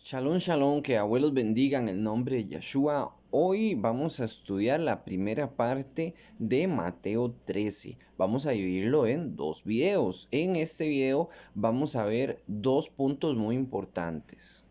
Shalom, shalom, que abuelos bendigan el nombre de Yeshua. Hoy vamos a estudiar la primera parte de Mateo 13. Vamos a dividirlo en dos videos. En este video vamos a ver dos puntos muy importantes.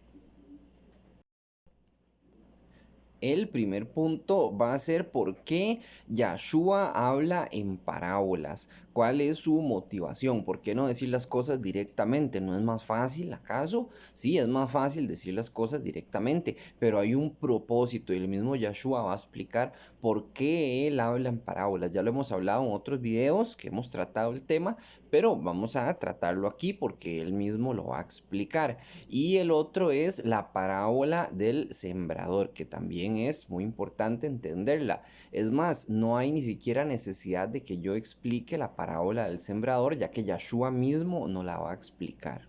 El primer punto va a ser por qué Yahshua habla en parábolas. ¿Cuál es su motivación? ¿Por qué no decir las cosas directamente? ¿No es más fácil acaso? Sí, es más fácil decir las cosas directamente, pero hay un propósito y el mismo Yahshua va a explicar por qué él habla en parábolas. Ya lo hemos hablado en otros videos que hemos tratado el tema, pero vamos a tratarlo aquí porque él mismo lo va a explicar. Y el otro es la parábola del sembrador, que también es muy importante entenderla. Es más, no hay ni siquiera necesidad de que yo explique la parábola del sembrador, ya que Yahshua mismo nos la va a explicar.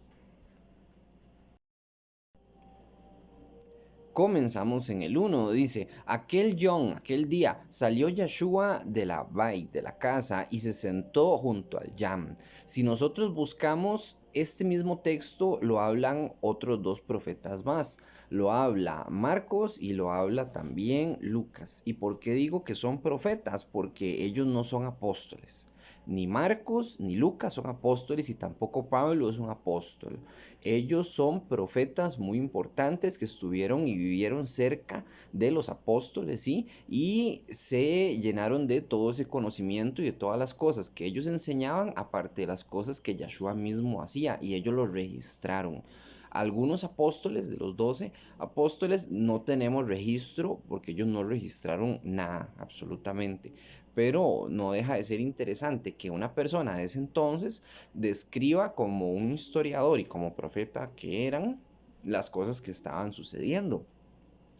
Comenzamos en el 1, dice, aquel día, salió Yeshua de la Bait, de la casa, y se sentó junto al Yam. Si nosotros buscamos este mismo texto, lo hablan otros dos profetas más. Lo habla Marcos y lo habla también Lucas. ¿Y por qué digo que son profetas? Porque ellos no son apóstoles. Ni Marcos ni Lucas son apóstoles y tampoco Pablo es un apóstol. Ellos son profetas muy importantes que estuvieron y vivieron cerca de los apóstoles, ¿sí? Y se llenaron de todo ese conocimiento y de todas las cosas que ellos enseñaban, aparte de las cosas que Yahshua mismo hacía, y ellos lo registraron. Algunos apóstoles, de los 12 apóstoles, no tenemos registro porque ellos no registraron nada, absolutamente. Pero no deja de ser interesante que una persona de ese entonces describa como un historiador y como profeta que eran las cosas que estaban sucediendo.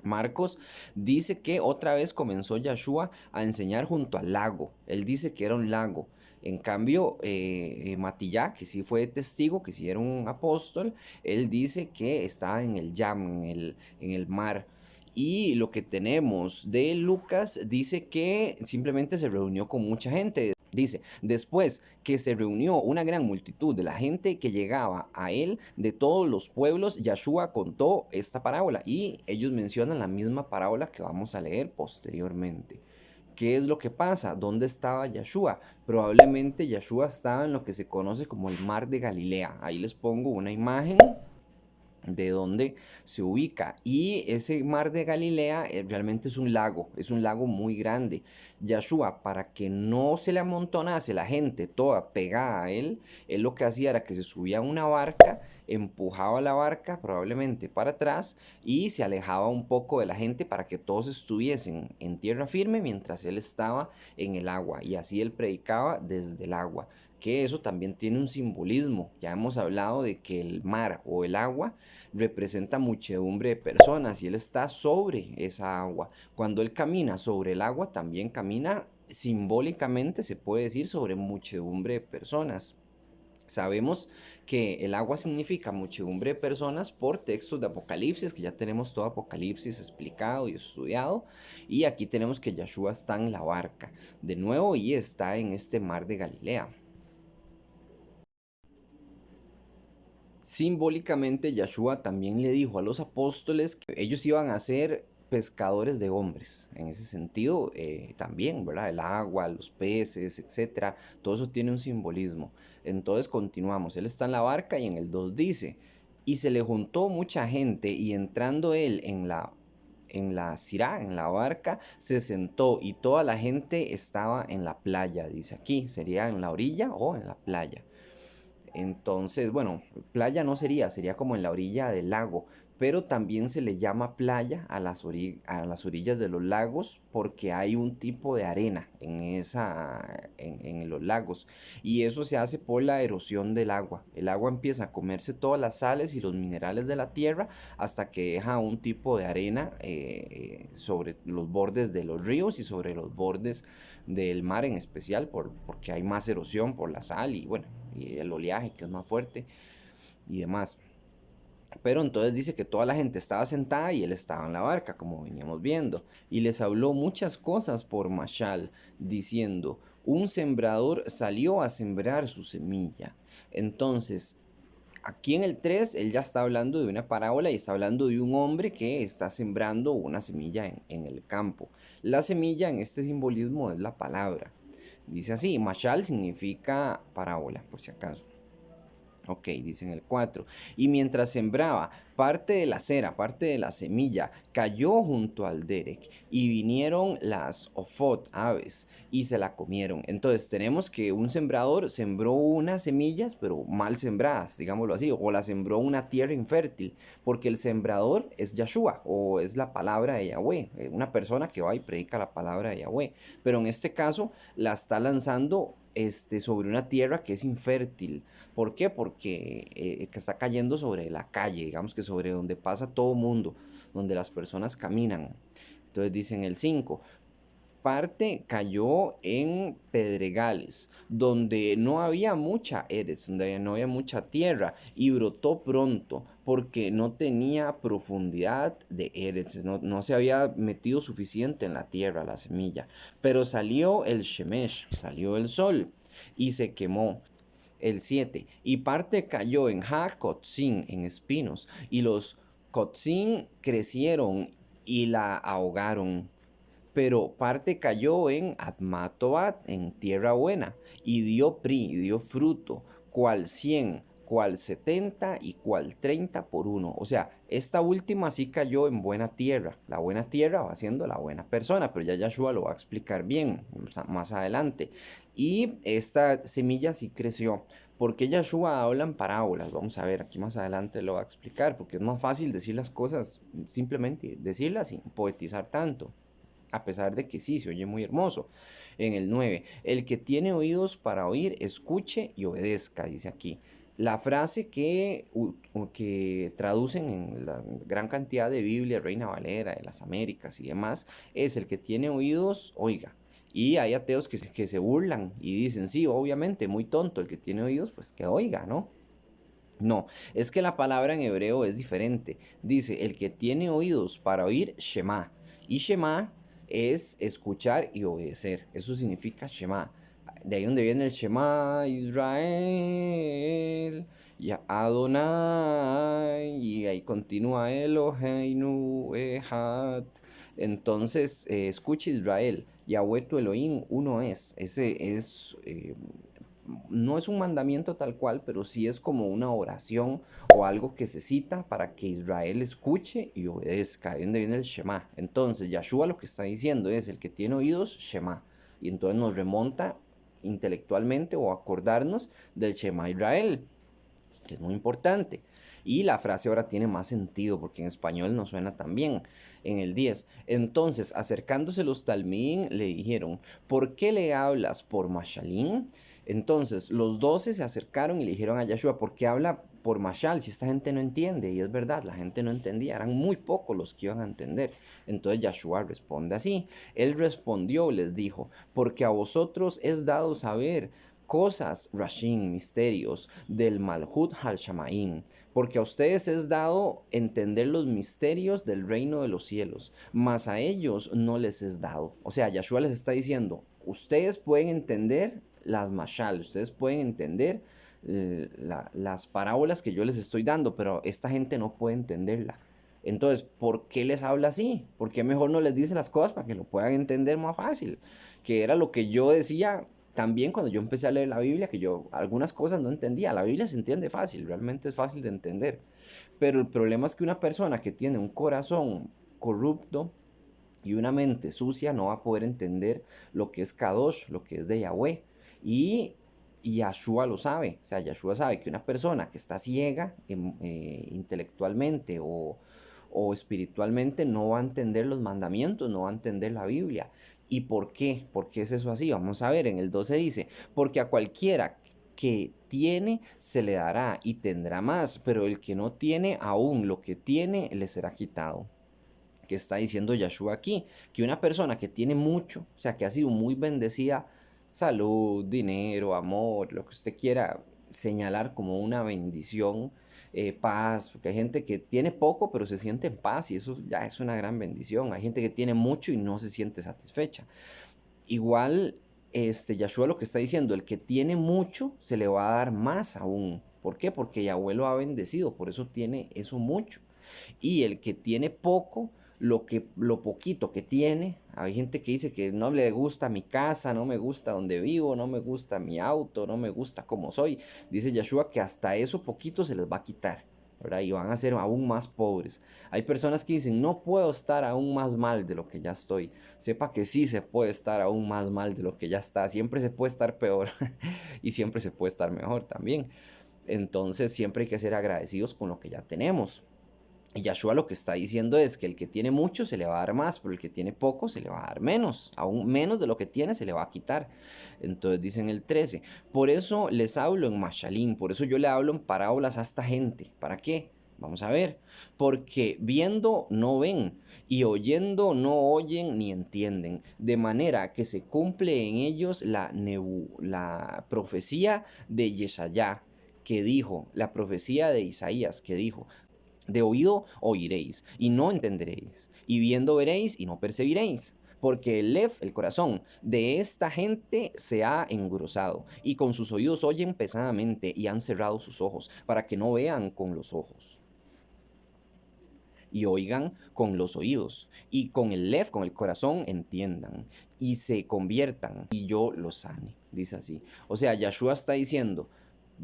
Marcos dice que otra vez comenzó Yahshua a enseñar junto al lago. Él dice que era un lago. En cambio, Matillá, que sí fue testigo, que sí era un apóstol, él dice que estaba en el Yam, en el mar. Y lo que tenemos de Lucas dice que simplemente se reunió con mucha gente. Dice, después que se reunió una gran multitud de la gente que llegaba a él de todos los pueblos, Yahshua contó esta parábola y ellos mencionan la misma parábola que vamos a leer posteriormente. ¿Qué es lo que pasa? ¿Dónde estaba Yahshua? Probablemente Yahshua estaba en lo que se conoce como el mar de Galilea. Ahí les pongo una imagen de donde se ubica, y ese mar de Galilea realmente es un lago muy grande. Yahshua, para que no se le amontonase la gente toda pegada a él, él lo que hacía era que se subía a una barca, empujaba la barca probablemente para atrás y se alejaba un poco de la gente para que todos estuviesen en tierra firme mientras él estaba en el agua, y así él predicaba desde el agua, que eso también tiene un simbolismo. Ya hemos hablado de que el mar o el agua representa muchedumbre de personas y él está sobre esa agua. Cuando él camina sobre el agua, también camina simbólicamente, se puede decir, sobre muchedumbre de personas. Sabemos que el agua significa muchedumbre de personas por textos de Apocalipsis, que ya tenemos todo Apocalipsis explicado y estudiado. Y aquí tenemos que Yahshua está en la barca de nuevo y está en este mar de Galilea. Simbólicamente, Yahshua también le dijo a los apóstoles que ellos iban a ser pescadores de hombres. En ese sentido, también, ¿verdad? El agua, los peces, etcétera, todo eso tiene un simbolismo. Entonces continuamos. Él está en la barca y en el 2 dice, y se le juntó mucha gente y entrando él en la sirá, en la barca, se sentó y toda la gente estaba en la playa, dice aquí, sería en la orilla o en la playa. Entonces, bueno, playa no sería, sería como en la orilla del lago, pero también se le llama playa a a las orillas de los lagos porque hay un tipo de arena en los lagos, y eso se hace por la erosión del agua. El agua empieza a comerse todas las sales y los minerales de la tierra hasta que deja un tipo de arena sobre los bordes de los ríos y sobre los bordes del mar en especial, porque hay más erosión por la sal y bueno, y el oleaje que es más fuerte y demás. Pero entonces dice que toda la gente estaba sentada y él estaba en la barca, como veníamos viendo, y les habló muchas cosas por Mashal, diciendo, un sembrador salió a sembrar su semilla. Entonces, aquí en el 3 él ya está hablando de una parábola y está hablando de un hombre que está sembrando una semilla en el campo. La semilla en este simbolismo es la palabra. Dice así, mashal significa parábola, por si acaso. Ok, dice en el 4. Y mientras sembraba, parte de la cera, parte de la semilla, cayó junto al derek, y vinieron las ofot, aves, y se la comieron. Entonces tenemos que un sembrador sembró unas semillas, pero mal sembradas, digámoslo así, o la sembró una tierra infértil, porque el sembrador es Yahshua, o es la palabra de Yahweh, una persona que va y predica la palabra de Yahweh. Pero en este caso la está lanzando sobre una tierra que es infértil. ¿Por qué? Porque que está cayendo sobre la calle, digamos que sobre donde pasa todo mundo, donde las personas caminan. Entonces dicen el 5, parte cayó en pedregales, donde no había mucha eres, donde no había mucha tierra, y brotó pronto, porque no tenía profundidad de eres, no se había metido suficiente en la tierra la semilla. Pero salió el shemesh, salió el sol, y se quemó. El 7, y parte cayó en Ha-Kotzin, en espinos, y los Kotzin crecieron y la ahogaron. Pero parte cayó en Admatobat, en tierra buena, y dio dio fruto, cual 100, cual 70 y cual 30 por uno. O sea, esta última sí cayó en buena tierra. La buena tierra va siendo la buena persona, pero ya Yahshua lo va a explicar bien más adelante. Y esta semilla sí creció. ¿Por qué Yahshua habla en parábolas? Vamos a ver, aquí más adelante lo va a explicar, porque es más fácil decir las cosas, simplemente decirlas sin poetizar tanto. A pesar de que sí, se oye muy hermoso. En el 9, el que tiene oídos para oír, escuche y obedezca, dice aquí. La frase que traducen en la gran cantidad de Biblia, Reina Valera, de las Américas y demás, es el que tiene oídos, oiga. Y hay ateos que se burlan y dicen, sí, obviamente, muy tonto, el que tiene oídos, pues que oiga, ¿no? No, es que la palabra en hebreo es diferente. Dice, el que tiene oídos para oír, Shema. Y Shema es escuchar y obedecer. Eso significa Shema. De ahí donde viene el Shema Israel, y Adonai, y ahí continúa Eloheinu Echad. Entonces, escucha Israel, Yahweh tu Elohim, uno es. Ese es no es un mandamiento tal cual, pero sí es como una oración o algo que se cita para que Israel escuche y obedezca. Ahí donde viene el Shema. Entonces, Yahshua lo que está diciendo es, el que tiene oídos, Shema. Y entonces nos remonta intelectualmente o acordarnos del Shema Israel, que es muy importante. Y la frase ahora tiene más sentido porque en español no suena tan bien. En el 10, entonces acercándose los talmín le dijeron, ¿por qué le hablas por Mashalín? Entonces los 12 se acercaron y le dijeron a Yahshua, ¿por qué habla por Mashal si esta gente no entiende? Y es verdad, la gente no entendía, eran muy pocos los que iban a entender. Entonces Yahshua responde así. Él respondió, les dijo, porque a vosotros es dado saber cosas, Rashim, misterios, del Malhut Hal-Shamaim, porque a ustedes es dado entender los misterios del reino de los cielos, mas a ellos no les es dado. O sea, Yahshua les está diciendo, ustedes pueden entender las mashal, ustedes pueden entender las parábolas que yo les estoy dando, pero esta gente no puede entenderla. Entonces, ¿por qué les habla así? ¿Por qué mejor no les dice las cosas para que lo puedan entender más fácil? Que era lo que yo decía también cuando yo empecé a leer la Biblia, que yo algunas cosas no entendía. La Biblia se entiende fácil, realmente es fácil de entender. Pero el problema es que una persona que tiene un corazón corrupto y una mente sucia no va a poder entender lo que es Kadosh, lo que es de Yahweh. Y Yahshua lo sabe. O sea, Yahshua sabe que una persona que está ciega intelectualmente o espiritualmente no va a entender los mandamientos, no va a entender la Biblia. ¿Y por qué? ¿Por qué es eso así? Vamos a ver, en el 12 dice, porque a cualquiera que tiene se le dará y tendrá más, pero el que no tiene aún lo que tiene le será quitado. ¿Qué está diciendo Yahshua aquí? Que una persona que tiene mucho, o sea, que ha sido muy bendecida, salud, dinero, amor, lo que usted quiera señalar como una bendición, paz, porque hay gente que tiene poco pero se siente en paz y eso ya es una gran bendición. Hay gente que tiene mucho y no se siente satisfecha. Igual, Yahshua lo que está diciendo, el que tiene mucho se le va a dar más aún. ¿Por qué? Porque Yahweh lo ha bendecido, por eso tiene eso mucho. Y el que tiene poco, lo poquito que tiene, hay gente que dice que no le gusta mi casa, no me gusta donde vivo, no me gusta mi auto, no me gusta cómo soy. Dice Yeshua que hasta eso poquito se les va a quitar, ¿verdad? Y van a ser aún más pobres. Hay personas que dicen, no puedo estar aún más mal de lo que ya estoy. Sepa que sí se puede estar aún más mal de lo que ya está. Siempre se puede estar peor y siempre se puede estar mejor también. Entonces siempre hay que ser agradecidos con lo que ya tenemos. Y Yahshua lo que está diciendo es que el que tiene mucho se le va a dar más, pero el que tiene poco se le va a dar menos. Aún menos de lo que tiene se le va a quitar. Entonces dice en el 13, por eso les hablo en Mashalín, por eso yo le hablo en parábolas a esta gente. ¿Para qué? Vamos a ver. Porque viendo no ven, y oyendo no oyen ni entienden, de manera que se cumple en ellos la profecía de Yeshayá, que dijo, la profecía de Isaías, que dijo, de oído oiréis y no entenderéis, y viendo veréis y no percibiréis. Porque el lev, el corazón de esta gente se ha engrosado, y con sus oídos oyen pesadamente, y han cerrado sus ojos, para que no vean con los ojos, y oigan con los oídos, y con el lev, con el corazón, entiendan, y se conviertan, y yo los sane. Dice así. O sea, Yahshua está diciendo,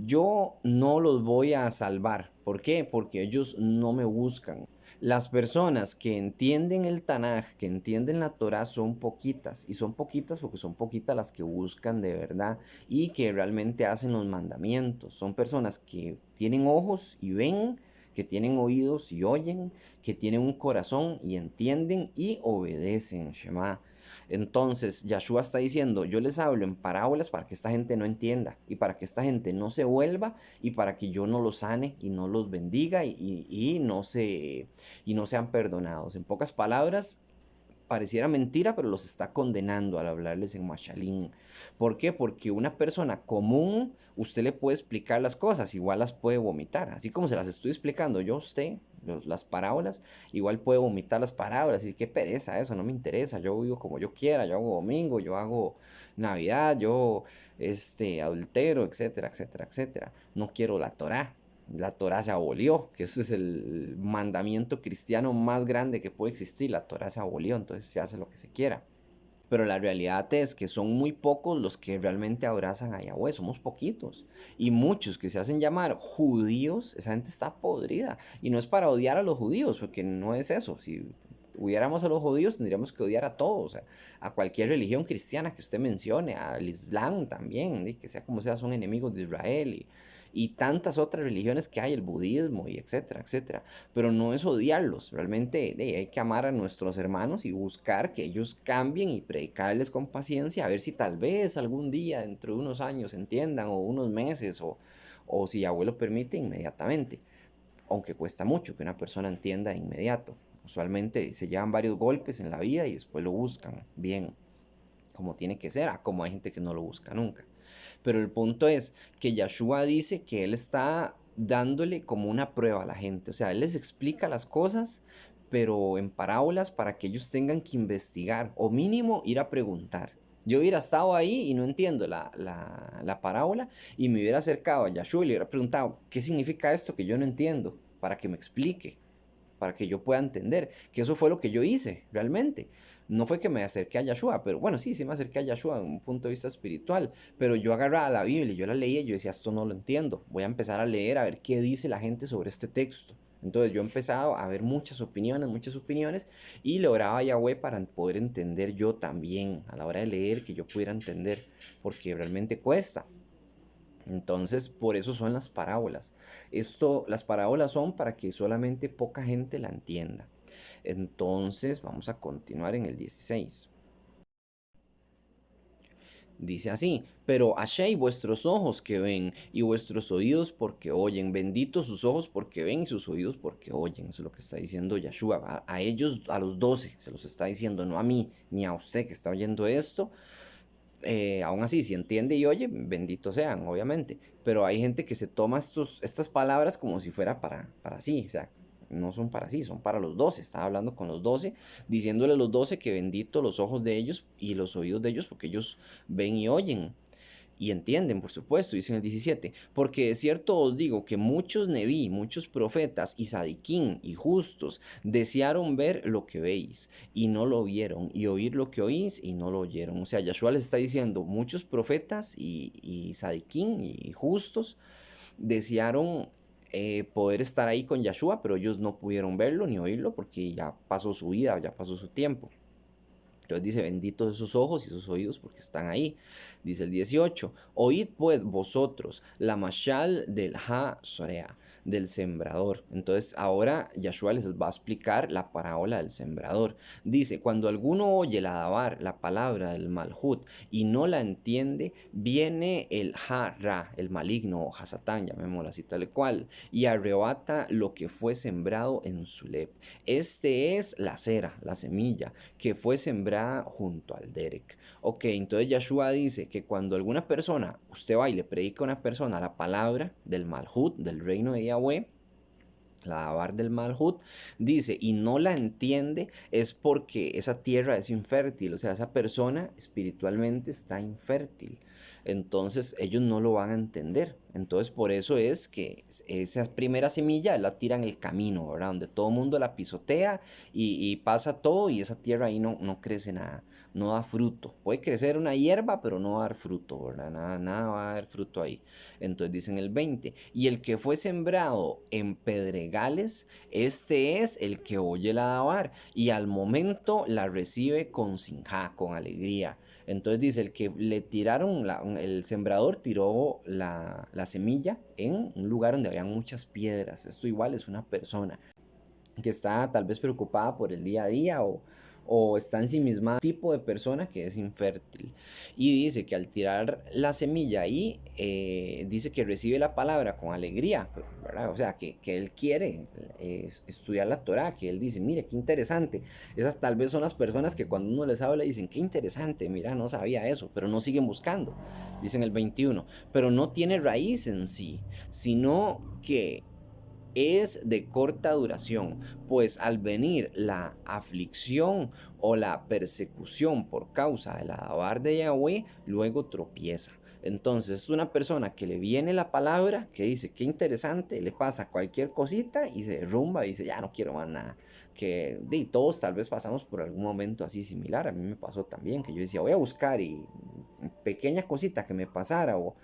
yo no los voy a salvar. ¿Por qué? Porque ellos no me buscan. Las personas que entienden el Tanaj, que entienden la Torah, son poquitas. Y son poquitas porque son poquitas las que buscan de verdad y que realmente hacen los mandamientos. Son personas que tienen ojos y ven, que tienen oídos y oyen, que tienen un corazón y entienden y obedecen. Shema. Entonces, Yahshua está diciendo, yo les hablo en parábolas para que esta gente no entienda y para que esta gente no se vuelva y para que yo no los sane y no los bendiga y no sean perdonados. En pocas palabras, pareciera mentira, pero los está condenando al hablarles en Mashalín. ¿Por qué? Porque una persona común, usted le puede explicar las cosas, igual las puede vomitar. Así como se las estoy explicando yo a usted, las parábolas, igual puede vomitar las parábolas. Y qué pereza eso, no me interesa. Yo vivo como yo quiera, yo hago domingo, yo hago Navidad, yo adultero, etcétera, etcétera, etcétera. No quiero la Torá. La Torá se abolió, que ese es el mandamiento cristiano más grande que puede existir. La Torá se abolió, entonces se hace lo que se quiera. Pero la realidad es que son muy pocos los que realmente abrazan a Yahweh, somos poquitos. Y muchos que se hacen llamar judíos, esa gente está podrida. Y no es para odiar a los judíos, porque no es eso. Si odiáramos a los judíos, tendríamos que odiar a todos, o sea, a cualquier religión cristiana que usted mencione, al Islam también, que sea como sea, son enemigos de Israel y tantas otras religiones que hay, el budismo y etcétera, etcétera. Pero no es odiarlos, realmente hay que amar a nuestros hermanos y buscar que ellos cambien y predicarles con paciencia, a ver si tal vez algún día, dentro de unos años, entiendan, o unos meses, o si Yahweh lo permite, inmediatamente. Aunque cuesta mucho que una persona entienda de inmediato. Usualmente se llevan varios golpes en la vida y después lo buscan bien, como tiene que ser, como hay gente que no lo busca nunca. Pero el punto es que Yahshua dice que él está dándole como una prueba a la gente. O sea, él les explica las cosas, pero en parábolas para que ellos tengan que investigar o mínimo ir a preguntar. Yo hubiera estado ahí y no entiendo la parábola y me hubiera acercado a Yahshua y le hubiera preguntado, ¿qué significa esto que yo no entiendo? Para que me explique, para que yo pueda entender. Que eso fue lo que yo hice realmente. No fue que me acerqué a Yahshua, pero bueno, sí me acerqué a Yahshua en un punto de vista espiritual, pero yo agarraba la Biblia y yo la leía y yo decía, esto no lo entiendo, voy a empezar a leer a ver qué dice la gente sobre este texto. Entonces yo he empezado a ver muchas opiniones y lograba Yahweh para poder entender yo también, a la hora de leer, que yo pudiera entender, porque realmente cuesta. Entonces, por eso son las parábolas. Las parábolas son para que solamente poca gente la entienda. Entonces, vamos a continuar en el 16. Dice así, pero Ashey vuestros ojos que ven y vuestros oídos porque oyen. Benditos sus ojos porque ven y sus oídos porque oyen. Eso es lo que está diciendo Yahshua. A ellos, a los 12, se los está diciendo, no a mí ni a usted que está oyendo esto. Aún así, si entiende y oye, benditos sean, obviamente. Pero hay gente que se toma estas palabras como si fuera para sí. O sea, no son para sí, son para los 12. Estaba hablando con los 12, diciéndole a los 12 que bendito los ojos de ellos y los oídos de ellos porque ellos ven y oyen. Y entienden, por supuesto, dice en el 17, porque de cierto os digo que muchos neví, muchos profetas y sadiquín y justos desearon ver lo que veis y no lo vieron, y oír lo que oís y no lo oyeron. O sea, Yahshua les está diciendo, muchos profetas y sadiquín y justos desearon poder estar ahí con Yahshua, pero ellos no pudieron verlo ni oírlo porque ya pasó su vida, ya pasó su tiempo. Entonces dice, benditos esos ojos y esos oídos porque están ahí. Dice el 18, oíd pues vosotros la mashal del ha-sorea, del sembrador. Entonces ahora Yahshua les va a explicar la parábola del sembrador. Dice, cuando alguno oye la dabar, la palabra del malhut, y no la entiende, viene el ha-ra, el maligno o hasatán, llamémoslo así tal cual, y arrebata lo que fue sembrado en su lep. Este es la cera, la semilla, que fue sembrada junto al Derek. Ok, entonces Yahshua dice que cuando alguna persona, usted va y le predica a una persona la palabra del Malhut, del reino de Yahweh, la Dabar del Malhut, dice, y no la entiende, es porque esa tierra es infértil, o sea, esa persona espiritualmente está infértil. Entonces ellos no lo van a entender. Entonces por eso es que esa primera semilla la tira en el camino, ¿verdad? Donde todo el mundo la pisotea y pasa todo y esa tierra ahí no crece nada, no da fruto. Puede crecer una hierba, pero no va a dar fruto, ¿verdad? Nada va a dar fruto ahí. Entonces dicen el 20, y el que fue sembrado en pedregales, este es el que oye la dabar y al momento la recibe con sinjá, con alegría. Entonces dice, el que le tiraron, el sembrador tiró la semilla en un lugar donde había muchas piedras. Esto igual es una persona que está tal vez preocupada por el día a día o está ensimismada, tipo de persona que es infértil. Y dice que al tirar la semilla ahí, dice que recibe la palabra con alegría, ¿verdad? O sea, que él quiere estudiar la Torah, que él dice, mire, qué interesante. Esas tal vez son las personas que cuando uno les habla dicen, qué interesante, mira, no sabía eso, pero no siguen buscando. Dicen el 21, pero no tiene raíz en sí, sino que es de corta duración, pues al venir la aflicción o la persecución por causa de la dabar de Yahweh, luego tropieza. Entonces es una persona que le viene la palabra, que dice, qué interesante, le pasa cualquier cosita y se derrumba y dice, ya no quiero más nada. Que todos tal vez pasamos por algún momento así similar, a mí me pasó también, que yo decía, voy a buscar y pequeña cosita que me pasara o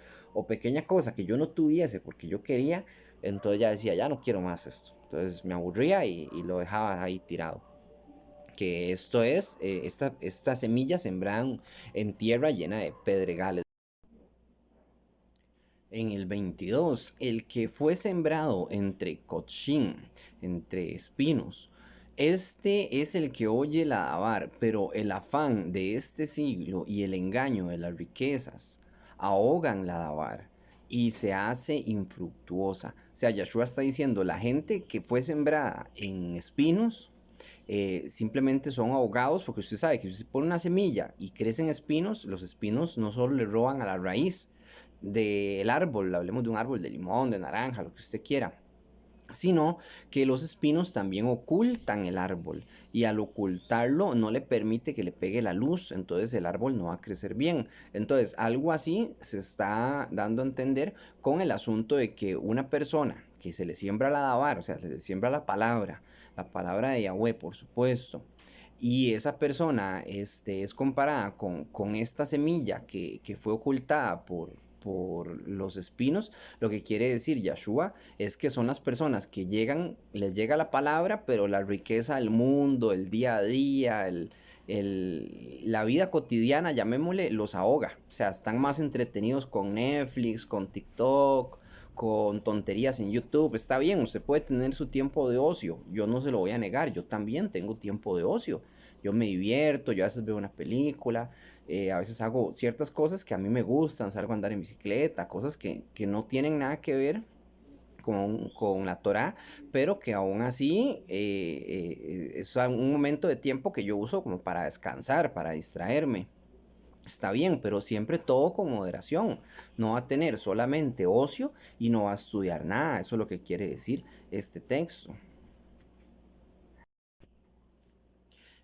pequeña cosa que yo no tuviese porque yo quería, entonces ya decía, ya no quiero más esto. Entonces me aburría y lo dejaba ahí tirado. Que esto es, esta semilla sembrada en tierra llena de pedregales. En el 22, el que fue sembrado entre cochín, entre espinos, este es el que oye la dabar, pero el afán de este siglo y el engaño de las riquezas ahogan la dabar y se hace infructuosa. O sea, Yahshua está diciendo, la gente que fue sembrada en espinos, simplemente son ahogados porque usted sabe que si usted pone una semilla y crecen espinos, los espinos no solo le roban a la raíz del árbol, hablemos de un árbol de limón, de naranja, lo que usted quiera, sino que los espinos también ocultan el árbol y al ocultarlo no le permite que le pegue la luz, entonces el árbol no va a crecer bien. Entonces algo así se está dando a entender con el asunto de que una persona que se le siembra la dabar, o sea, se le siembra la palabra de Yahweh, por supuesto, y esa persona es comparada con esta semilla que fue ocultada por los espinos, lo que quiere decir Yahshua es que son las personas que llegan, les llega la palabra, pero la riqueza del mundo, el día a día, la vida cotidiana, llamémosle, los ahoga. O sea, están más entretenidos con Netflix, con TikTok, con tonterías en YouTube. Está bien, usted puede tener su tiempo de ocio, yo no se lo voy a negar, yo también tengo tiempo de ocio. Yo me divierto, yo a veces veo una película, a veces hago ciertas cosas que a mí me gustan, salgo a andar en bicicleta, cosas que no tienen nada que ver con la Torah, pero que aún así es un momento de tiempo que yo uso como para descansar, para distraerme. Está bien, pero siempre todo con moderación. No va a tener solamente ocio y no va a estudiar nada. Eso es lo que quiere decir este texto.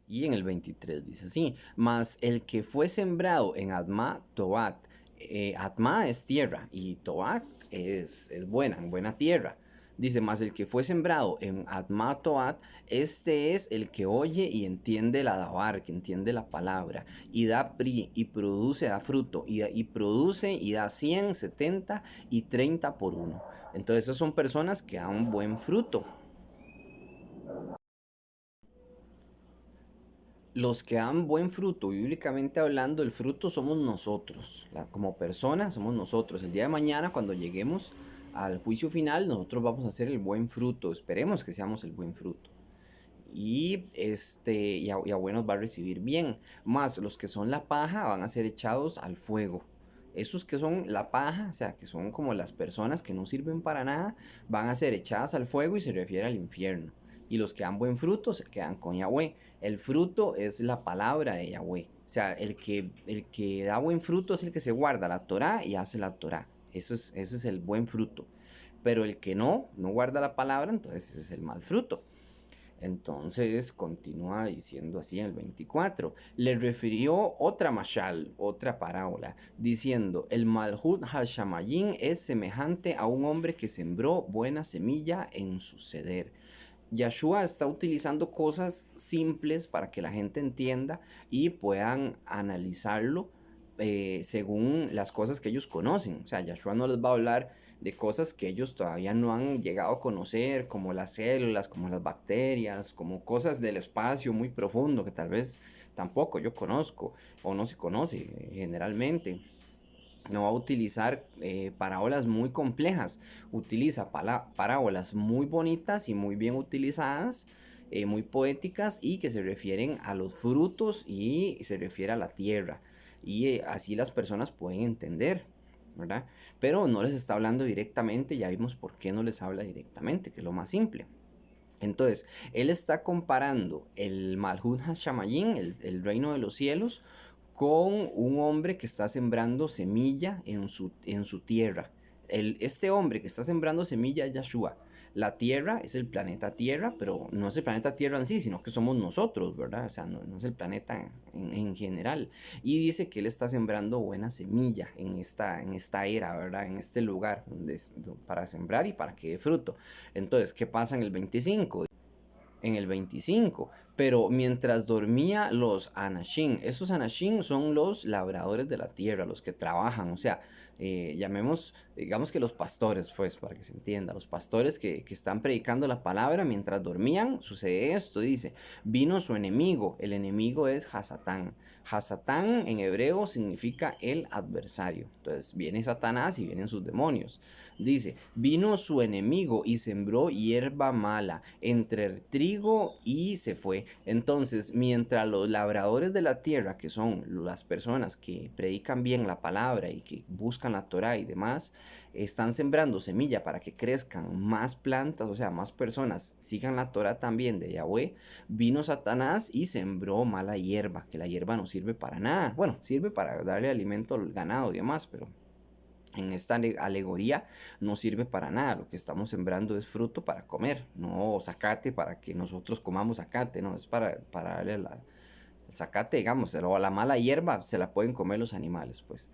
Y en el 23 dice así, mas el que fue sembrado en Adma Tobat, Atma es tierra y Toat es buena, buena tierra. Dice, más el que fue sembrado en Atma Toat, este es el que oye y entiende la dabar, que entiende la palabra, y da pri, y produce, da fruto, y produce y da 100, 70 y 30 por uno. Entonces, esas son personas que dan buen fruto. Los que dan buen fruto, bíblicamente hablando, el fruto somos nosotros, como personas somos nosotros. El día de mañana, cuando lleguemos al juicio final, nosotros vamos a hacer el buen fruto, esperemos que seamos el buen fruto. Y a buenos va a recibir bien. Más los que son la paja van a ser echados al fuego. Esos que son la paja, o sea, que son como las personas que no sirven para nada, van a ser echadas al fuego y se refiere al infierno. Y los que dan buen fruto se quedan con Yahweh. El fruto es la palabra de Yahweh. O sea, el que da buen fruto es el que se guarda la Torah y hace la Torah. Eso es el buen fruto. Pero el que no guarda la palabra, entonces ese es el mal fruto. Entonces continúa diciendo así en el 24. Le refirió otra mashal, otra parábola, diciendo, el Malhut Hashamayim es semejante a un hombre que sembró buena semilla en su ceder. Yeshua está utilizando cosas simples para que la gente entienda y puedan analizarlo según las cosas que ellos conocen. O sea, Yeshua no les va a hablar de cosas que ellos todavía no han llegado a conocer, como las células, como las bacterias, como cosas del espacio muy profundo que tal vez tampoco yo conozco o no se conoce generalmente. No va a utilizar parábolas muy complejas, utiliza parábolas muy bonitas y muy bien utilizadas, muy poéticas y que se refieren a los frutos y se refiere a la tierra. Y así las personas pueden entender, ¿verdad? Pero no les está hablando directamente, ya vimos por qué no les habla directamente, que es lo más simple. Entonces, él está comparando el Malhut Hashamayim, el reino de los cielos, con un hombre que está sembrando semilla en su tierra. Este hombre que está sembrando semilla es Yeshua. La tierra es el planeta Tierra, pero no es el planeta Tierra en sí, sino que somos nosotros, ¿verdad? O sea, no es el planeta en general. Y dice que él está sembrando buena semilla en esta era, ¿verdad? En este lugar para sembrar y para que dé fruto. Entonces, ¿qué pasa en el 25? En el 25. Pero mientras dormía los Anashim, esos Anashim son los labradores de la tierra, los que trabajan, o sea, digamos que los pastores, pues, para que se entienda, los pastores que están predicando la palabra mientras dormían, sucede esto, dice, vino su enemigo, el enemigo es Hasatán. Hasatán en hebreo significa el adversario, entonces viene Satanás y vienen sus demonios. Dice, vino su enemigo y sembró hierba mala entre el trigo y se fue. Entonces, mientras los labradores de la tierra, que son las personas que predican bien la palabra y que buscan la Torah y demás, están sembrando semilla para que crezcan más plantas, o sea, más personas sigan la Torah también de Yahweh, vino Satanás y sembró mala hierba, que la hierba no sirve para nada. Bueno, sirve para darle alimento al ganado y demás, pero en esta alegoría no sirve para nada. Lo que estamos sembrando es fruto para comer, no zacate para que nosotros comamos zacate, no, es para darle el zacate, digamos, o la mala hierba se la pueden comer los animales, pues.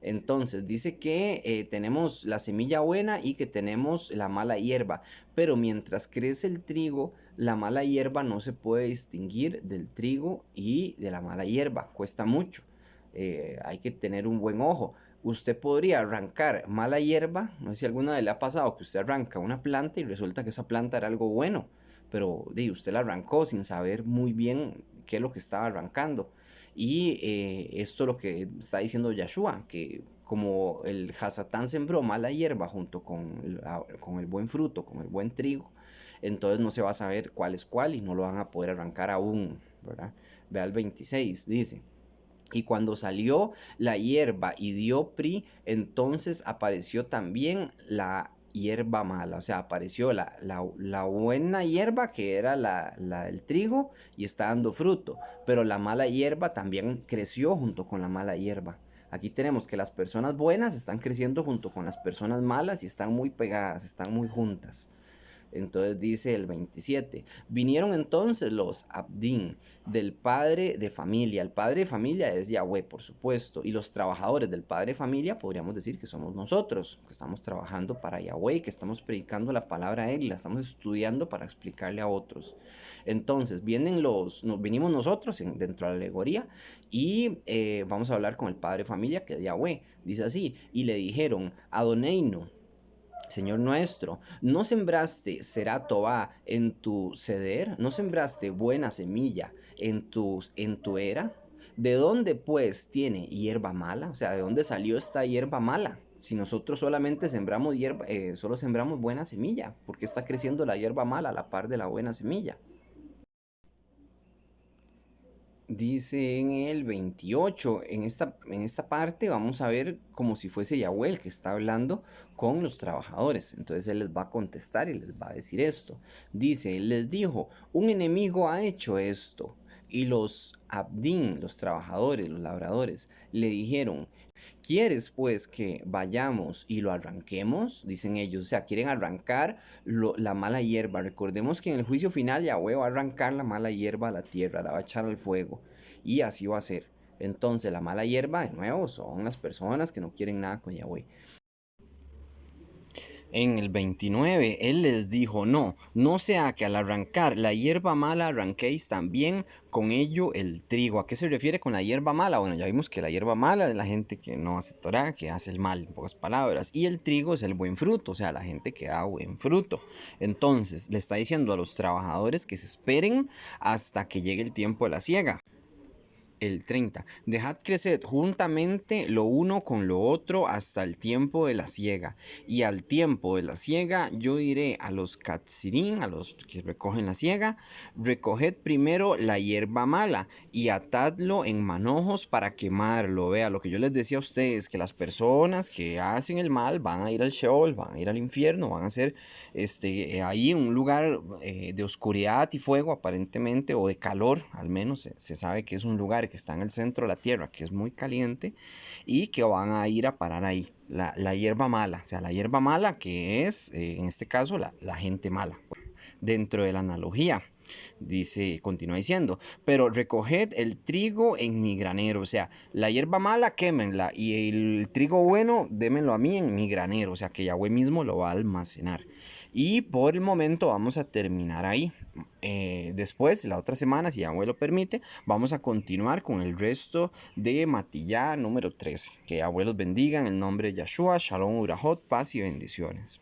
Entonces dice que tenemos la semilla buena y que tenemos la mala hierba, pero mientras crece el trigo, la mala hierba no se puede distinguir del trigo y de la mala hierba, cuesta mucho. Hay que tener un buen ojo. Usted podría arrancar mala hierba, no sé si alguna vez le ha pasado que usted arranca una planta y resulta que esa planta era algo bueno, pero usted la arrancó sin saber muy bien qué es lo que estaba arrancando. Y esto es lo que está diciendo Yeshua, que como el Hasatán sembró mala hierba junto con el buen fruto, con el buen trigo, entonces no se va a saber cuál es cuál y no lo van a poder arrancar aún, ¿verdad? Ve al 26, dice. Y cuando salió la hierba y dio pri, entonces apareció también la hierba mala. O sea, apareció la buena hierba, que era la del trigo, y está dando fruto. Pero la mala hierba también creció junto con la mala hierba. Aquí tenemos que las personas buenas están creciendo junto con las personas malas y están muy pegadas, están muy juntas. Entonces dice el 27, vinieron entonces los Abdín, del padre de familia. El padre de familia es Yahweh, por supuesto, y los trabajadores del padre de familia podríamos decir que somos nosotros, que estamos trabajando para Yahweh, que estamos predicando la palabra a Él, la estamos estudiando para explicarle a otros. Entonces, venimos nosotros dentro de la alegoría y vamos a hablar con el padre de familia, que es Yahweh. Dice así, y le dijeron, Adoneino, Señor nuestro, ¿no sembraste será Tobá en tu ceder? ¿No sembraste buena semilla en tu era? ¿De dónde pues tiene hierba mala? O sea, ¿de dónde salió esta hierba mala? Si nosotros solamente sembramos hierba, solo sembramos buena semilla, ¿por qué está creciendo la hierba mala a la par de la buena semilla? Dice en el 28, en esta parte vamos a ver como si fuese Yahweh el que está hablando con los trabajadores. Entonces él les va a contestar y les va a decir esto. Dice, él les dijo, un enemigo ha hecho esto. Y los Abdín, los trabajadores, los labradores, le dijeron, ¿quieres pues que vayamos y lo arranquemos? Dicen ellos, o sea, quieren arrancar la mala hierba. Recordemos que en el juicio final Yahweh va a arrancar la mala hierba a la tierra, la va a echar al fuego. Y así va a ser. Entonces la mala hierba, de nuevo, son las personas que no quieren nada con Yahweh. En el 29, él les dijo, no, no sea que al arrancar la hierba mala arranquéis también con ello el trigo. ¿A qué se refiere con la hierba mala? Bueno, ya vimos que la hierba mala es la gente que no hace Torah, que hace el mal, en pocas palabras. Y el trigo es el buen fruto, o sea, la gente que da buen fruto. Entonces, le está diciendo a los trabajadores que se esperen hasta que llegue el tiempo de la siega. El 30. Dejad crecer juntamente lo uno con lo otro hasta el tiempo de la siega. Y al tiempo de la siega yo diré a los Katsirín, a los que recogen la siega, recoged primero la hierba mala y atadlo en manojos para quemarlo. Vea, lo que yo les decía a ustedes, que las personas que hacen el mal van a ir al Sheol, van a ir al infierno, van a ser ahí en un lugar de oscuridad y fuego aparentemente, o de calor, al menos se sabe que es un lugar que está en el centro de la tierra, que es muy caliente, y que van a ir a parar ahí. La hierba mala, o sea, la hierba mala que es, en este caso, la gente mala. Dentro de la analogía, dice, continúa diciendo, pero recoged el trigo en mi granero, o sea, la hierba mala quémenla y el trigo bueno démenlo a mí en mi granero, o sea, que Yahweh mismo lo va a almacenar. Y por el momento vamos a terminar ahí. Después, la otra semana, si Yahweh lo permite, vamos a continuar con el resto de Matillá número 13. Que Yahweh los bendiga en el nombre de Yahshua, Shalom, Urahot, paz y bendiciones.